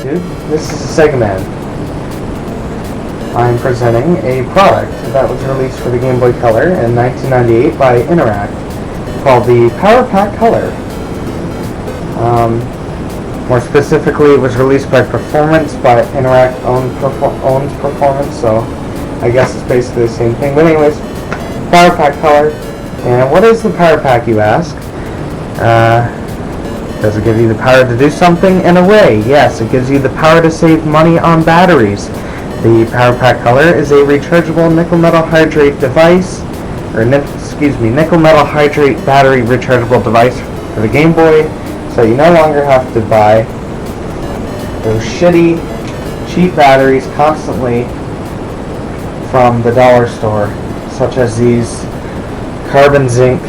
YouTube. This is Sega Man. I'm presenting a product that was released for the Game Boy Color in 1998 by Interact called the Power Pack Color. More specifically, it was released by Performance, by Interact owns Performance, so I guess it's basically the same thing. But anyways, Power Pack Color. And what is the Power Pack, you ask? Does it give you the power to do something? In a way, yes. It gives you the power to save money on batteries. The Power Pack Color is a rechargeable nickel metal hydrate device, nickel metal hydrate battery rechargeable device for the Game Boy, so you no longer have to buy those shitty, cheap batteries constantly from the dollar store, such as these carbon zinc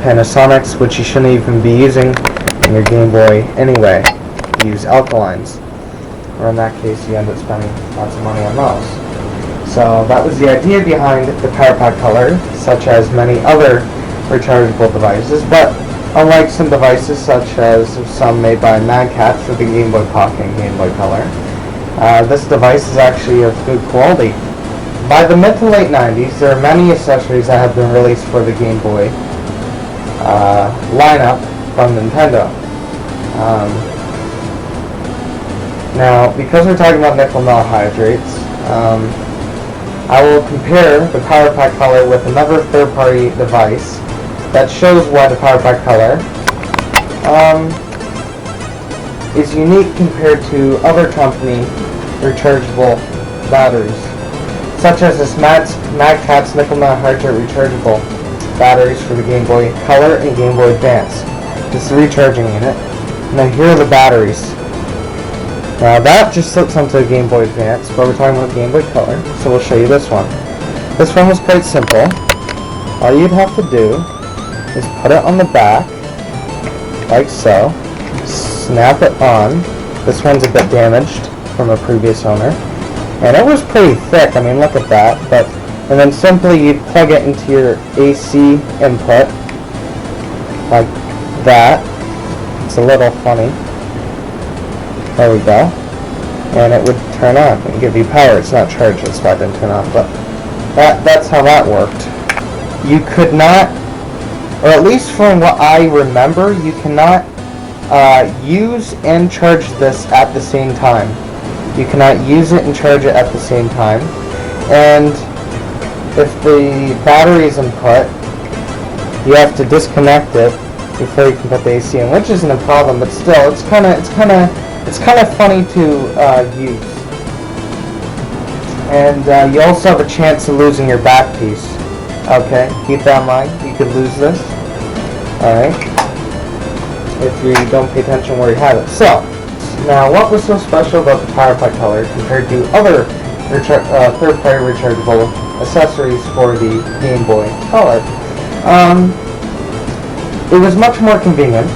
Panasonics, which you shouldn't even be using in your Game Boy anyway. You use alkalines, or in that case you end up spending lots of money on those. So that was the idea behind the Power Pack Color, such as many other rechargeable devices, but unlike some devices such as some made by Mad Catz for the Game Boy Pocket and Game Boy Color, this device is actually of good quality. By the mid to late 90s, there are many accessories that have been released for the Game Boy lineup from Nintendo. Now, because we're talking about nickel metal hydrates, I will compare the Power Pack Color with another third-party device that shows why the Power Pack Color is unique compared to other company rechargeable batteries, such as this Mad Catz nickel metal hydrate rechargeable batteries for the Game Boy Color and Game Boy Advance. This is the recharging unit. Now here are the batteries. Now that just slips onto the Game Boy Advance, but we're talking about Game Boy Color, so we'll show you this one. This one was quite simple. All you'd have to do is put it on the back, like so, snap it on. This one's a bit damaged from a previous owner, and it was pretty thick, I mean look at that, and then simply you plug it into your AC input, like that. It's a little funny. There we go. And it would turn on and give you power. It's not charged, that's why it didn't turn on, but that's how that worked. You could not, or at least from what I remember, you cannot use and charge this at the same time. You cannot use it and charge it at the same time. And if the battery is input, you have to disconnect it before you can put the AC in, which isn't a problem, but still, it's kind of funny to use. And you also have a chance of losing your back piece. Okay, keep that in mind. You could lose this. Alright, if you don't pay attention where you have it. So, now what was so special about the Power Pack Color compared to other third-party rechargeable accessories for the Game Boy Color? It was much more convenient.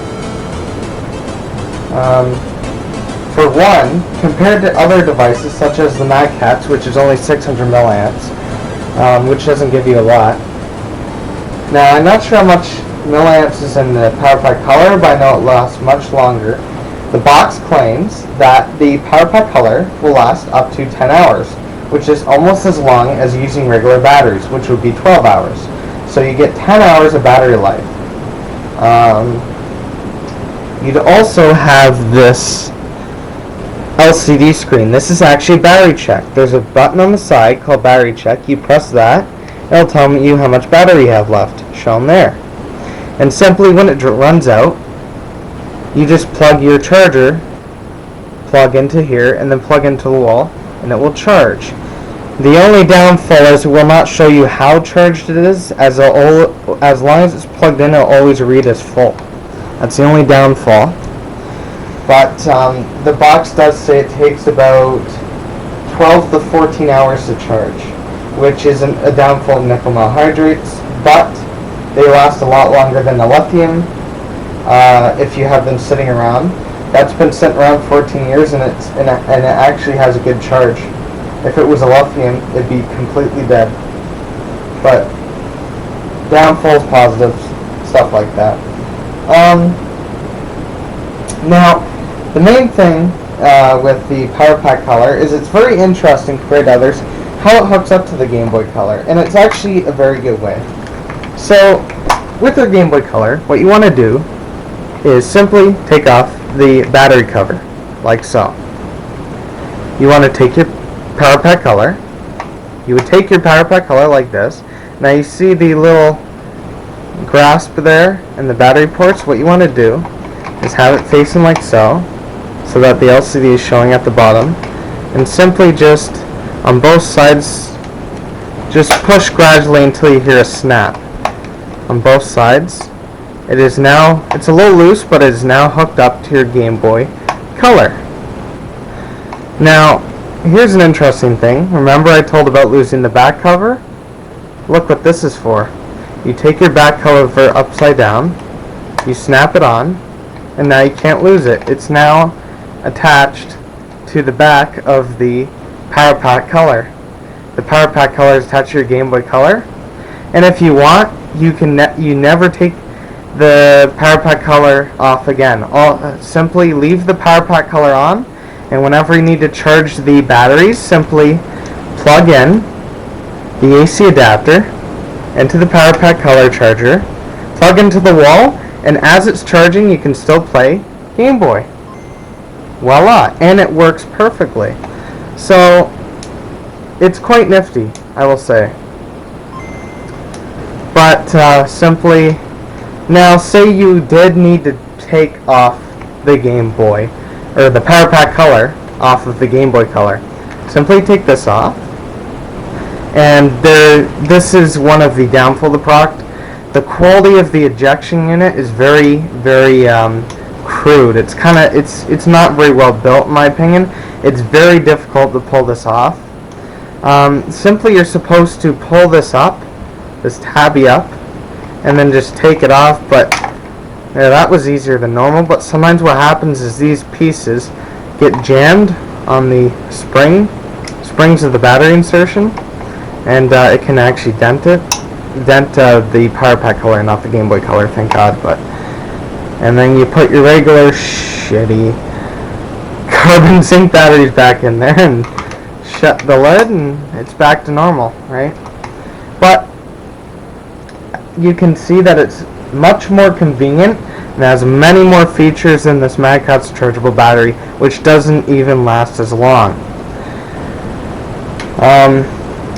For one, compared to other devices such as the Mad Catz, which is only 600 milliamps, which doesn't give you a lot. Now, I'm not sure how much milliamps is in the Power Pack Color, but I know it lasts much longer. The box claims that the Power Pack Color will last up to 10 hours, which is almost as long as using regular batteries, which would be 12 hours. So you get 10 hours of battery life. You'd also have this LCD screen. This is actually battery check. There's a button on the side called battery check. You press that, it'll tell you how much battery you have left, shown there. And simply when it runs out, you just plug your charger, plug into here, and then plug into the wall, and it will charge. The only downfall is it will not show you how charged it is, as long as it's plugged in, it'll always read as full. That's the only downfall. But the box does say it takes about 12 to 14 hours to charge, which isn't a downfall of nickel metal hydrates, but they last a lot longer than the lithium if you have them sitting around. That's been sitting around 14 years, and it actually has a good charge. If it was a lithium, it'd be completely dead. But downfalls, positives, stuff like that. Now, the main thing with the Power Pack Color is it's very interesting compared to others how it hooks up to the Game Boy Color, and it's actually a very good way. So with your Game Boy Color, what you want to do is simply take off the battery cover, like so. You want to take your Power Pack Color. You would take your Power Pack Color like this. Now you see the little grasp there and the battery ports. What you want to do is have it facing like so that the LCD is showing at the bottom, and simply just on both sides just push gradually until you hear a snap on both sides. It's a little loose, but it is now hooked up to your Game Boy Color. Now here's an interesting thing. Remember I told about losing the back cover? Look what this is for. You take your back cover upside down, you snap it on, and now you can't lose it. It's now attached to the back of the Power Pack Color. The Power Pack Color is attached to your Game Boy Color, and if you want, you never take the Power Pack Color off again. Simply leave the Power Pack Color on, and whenever you need to charge the batteries, simply plug in the AC adapter into the Power Pack Color charger, plug into the wall, and as it's charging you can still play Game Boy. Voila! And it works perfectly. So it's quite nifty, I will say. But simply, now say you did need to take off the Game Boy, or the Power Pack Color off of the Game Boy Color. Simply take this off. And this is one of the downfall of the product. The quality of the ejection unit is very, very crude. It's not very well built in my opinion. It's very difficult to pull this off. Simply you're supposed to pull this up, this tabby up, and then just take it off, but yeah, that was easier than normal. But sometimes what happens is these pieces get jammed on the springs of the battery insertion, and it can actually dent the Power Pack Color, not the Game Boy Color, thank God. And then you put your regular shitty carbon zinc batteries back in there and shut the lid, and it's back to normal, right? But you can see that it's much more convenient and has many more features than this Mad Catz rechargeable battery, which doesn't even last as long.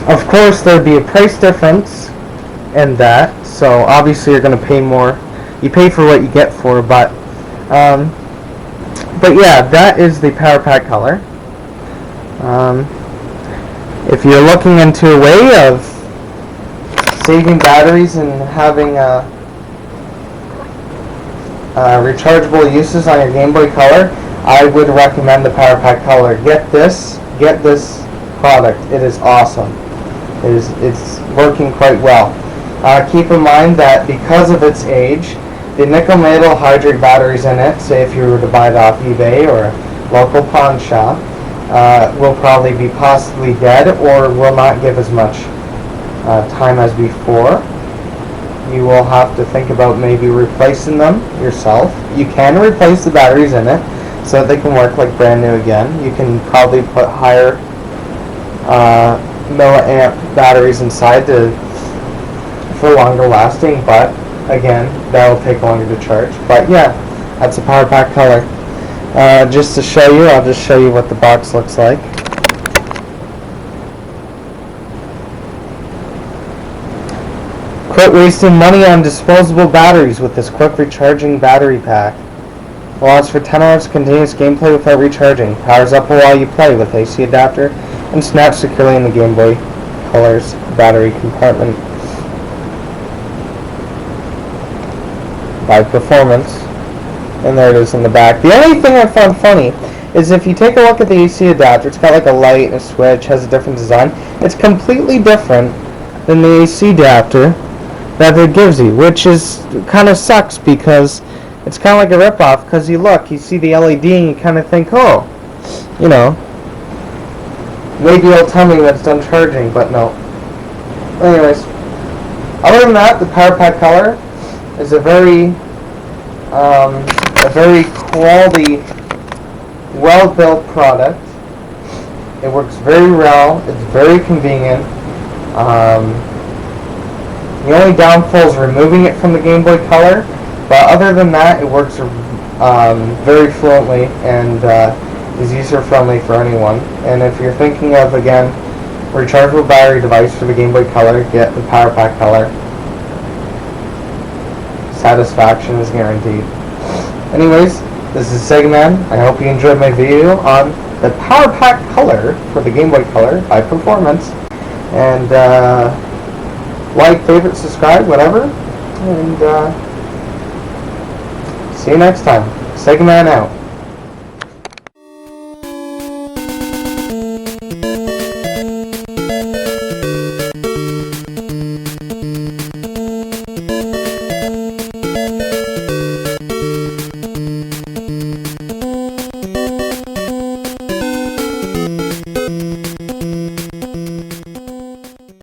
Of course, there'd be a price difference in that, so obviously you're going to pay more. You pay for what you get for, but yeah, that is the Power Pack Color. If you're looking into a way of saving batteries and having rechargeable uses on your Game Boy Color, I would recommend the Power Pack Color. Get this product. It is awesome. It's working quite well. Keep in mind that because of its age, the nickel metal hydride batteries in it, say if you were to buy it off eBay or a local pawn shop, will probably be possibly dead or will not give as much time as before. You will have to think about maybe replacing them yourself. You can replace the batteries in it so that they can work like brand new again. You can probably put higher milliamp batteries inside for longer lasting, but again, that'll take longer to charge. But yeah, that's a Power Pack Color. Just to show you, I'll just show you what the box looks like. Quit wasting money on disposable batteries with this quick recharging battery pack. Allows for 10 hours of continuous gameplay without recharging. Powers up while you play with AC adapter and snaps securely in the Game Boy Color's battery compartment. By performance. And there it is in the back. The only thing I found funny is if you take a look at the AC adapter, it's got like a light and a switch, has a different design. It's completely different than the AC adapter that it gives you, which is kind of sucks because it's kind of like a ripoff. Because you see the LED and you kind of think, oh, you know, maybe it'll tell me that it's done charging, but no. Anyways, other than that, the Power Pack Color is a very quality well-built product. It works very well. It's very convenient. The only downfall is removing it from the Game Boy Color, but other than that, it works very fluently and is user-friendly for anyone. And if you're thinking of, again, a rechargeable battery device for the Game Boy Color, get the Power Pack Color. Satisfaction is guaranteed. Anyways, this is Sega Man. I hope you enjoyed my video on the Power Pack Color for the Game Boy Color by Performance. And like, favorite, subscribe, whatever. And see you next time. Sega Man out.